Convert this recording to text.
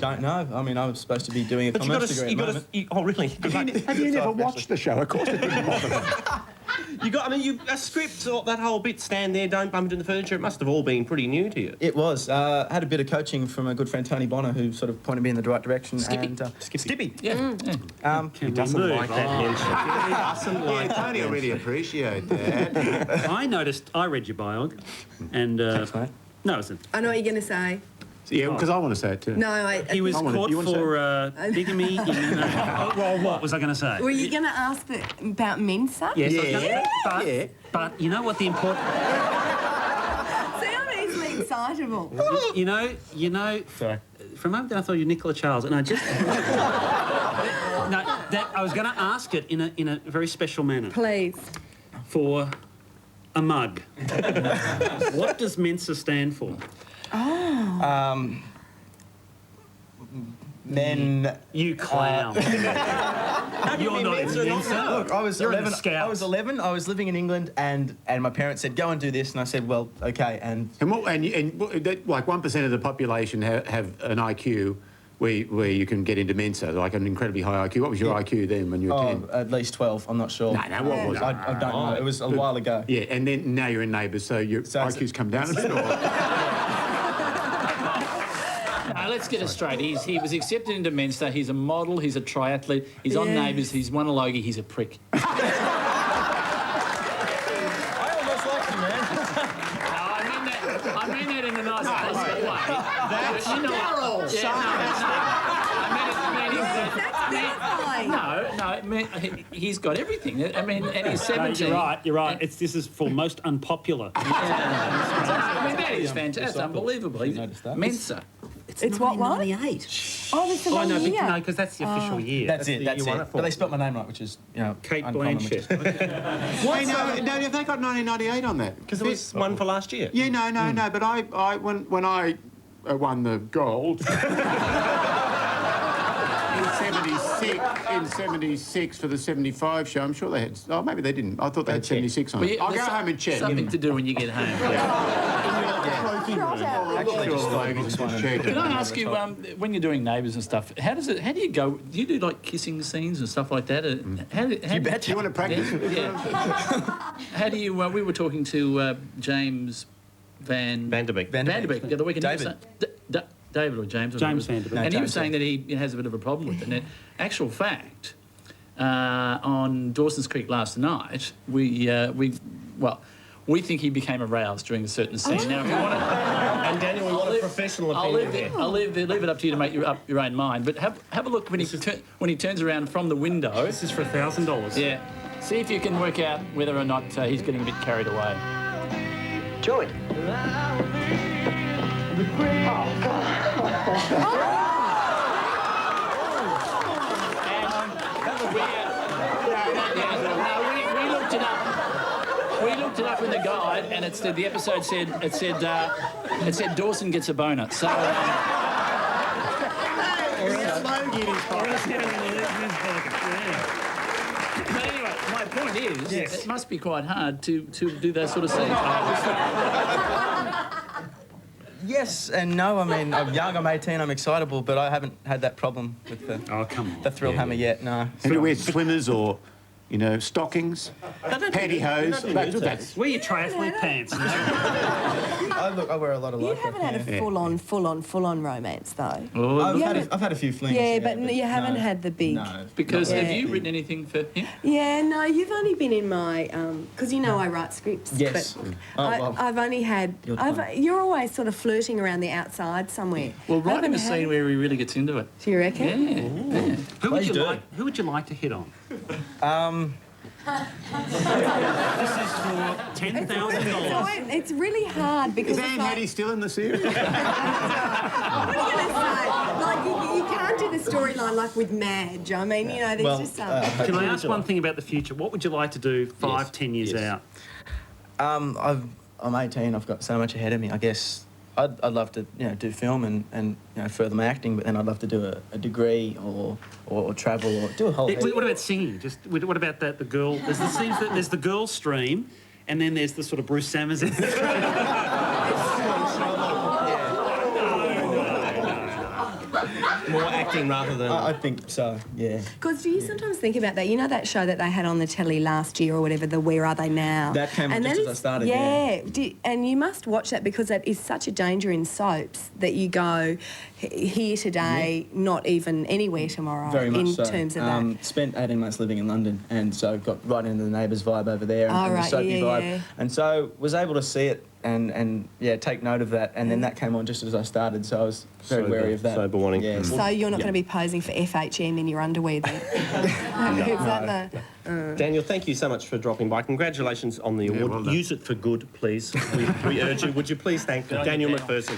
Don't know. I mean, I was supposed to be doing a commerce degree at the moment. Oh, really? Have you never watched the show? Of course it didn't bother them. A script, or that whole bit, stand there, don't bump into the furniture, it must have all been pretty new to you. It was. I had a bit of coaching from a good friend, Tony Bonner, who sort of pointed me in the right direction. Skippy. Yeah. He doesn't like that mention. He doesn't like Tony will really appreciate that. I read your biog, and... Thanks, mate. No, it's a... I know what you're going to say. Yeah, because I want to say it too. No, He was caught for bigamy. Well, what was I going to say? Were you going to ask about Mensa? Yes, but you know what the important... See, I'm easily excitable. You know... Sorry. For a moment I thought you were Nicola Charles, and I just... I was going to ask it in a very special manner. Please. For a mug. What does Mensa stand for? Oh. Men... You clown. You're not in Mensa. Look, I was You're 11. in the Scouts. I was 11. I was living in England, and my parents said, "Go and do this," and I said, "Well, okay." And like 1% of the population have an IQ where you can get into Mensa, like an incredibly high IQ. What was your IQ then when you were 10? At least 12. I'm not sure. No, what was it? I don't know. It was a while ago. Yeah, and then now you're in Neighbours, so your IQ's come down a bit. Let's get it straight. He was accepted into Mensa. He's a model. He's a triathlete. He's on Neighbours. He's won a Logie. He's a prick. I almost liked you, man. No, I mean that in a nice positive way. That's Daryl. He's got everything. I mean, and he's 17. No, you're right. This is for most unpopular. That is fantastic. That's unbelievable. Mensa. It's what, what? 1998. Oh, this is one year. No, because that's the official year. That's it. But they spelt my name right, which is, Kate uncommon. Blanchett. No, have they got 1998 on that? Because it was one for last year. Yeah, no. But when I won the gold in '76 for the '75 show, I'm sure they had. Oh, maybe they didn't. I thought they had 76 on it. I'll go home and check. Something to do when you get home. Can I ask you, when you're doing Neighbours and stuff, how do you go? Do you do like kissing scenes and stuff like that? You bet. You want to practice? Yeah. How do you? We were talking to James Van Der Beek the other week. David or James? James Van Der Beek. And he was saying that he has a bit of a problem with it. And in actual fact, on Dawson's Creek last night, we think he became aroused during a certain scene. Now, if you want to... And Daniel, we want a professional opinion. I'll leave it up to you to make up your own mind. But have a look when he turns around from the window. This is for $1,000. Yeah. See if you can work out whether or not he's getting a bit carried away. Joey. We looked it up in the guide, and the episode said Dawson gets a boner. So. But anyway, my point is, it must be quite hard to do that sort of scenes. Yes and no. I mean, I'm young, I'm 18, I'm excitable, but I haven't had that problem with the thrill hammer yet, no. Have you wear swimmers or, stockings, pantyhose? Wear your triathlete pants. I wear a lot of You lycra. haven't had a full-on romance, though. I've had a few flings. Yeah, but you haven't had the big... No. Because have you written anything for him? Yeah, no, you've only been in my... Because I write scripts. Yes. But I've only had... You're always sort of flirting around the outside somewhere. Well, write him a scene where he really gets into it. Do you reckon? Yeah. Who would you like to hit on? This is for $10,000. It's really hard because... Is Anne Hattie still in the series? What are you going to say? Like, you can't do the storyline like with Madge. I mean, there's just something... Can I ask one thing about the future? What would you like to do 5-10 years out? I'm 18, I've got so much ahead of me. I guess I'd love to, do film and further my acting, but then I'd love to do a degree or travel or do a whole... What about singing? What about the girl... There's the girl stream, and then there's the sort of Bruce Sammers in the stream. More acting rather than... I think so, yeah. Because do you sometimes think about that? You know that show that they had on the telly last year or whatever, the Where Are They Now? That came on just as I started, yeah. And you must watch that because that is such a danger in soaps that you go here today, not even anywhere tomorrow. Very much in so. terms of that. Spent 18 months living in London, and so got right into the Neighbours vibe over there and the soapy vibe. Yeah. And so was able to see it and take note of that. And then that came on just as I started, so I was very wary of that. Sober warning. Yeah. So you're not going to be posing for FHM in your underwear then? Is that the... Daniel, thank you so much for dropping by. Congratulations on the award. well done. Use it for good, please. We urge you. Would you please thank Daniel MacPherson?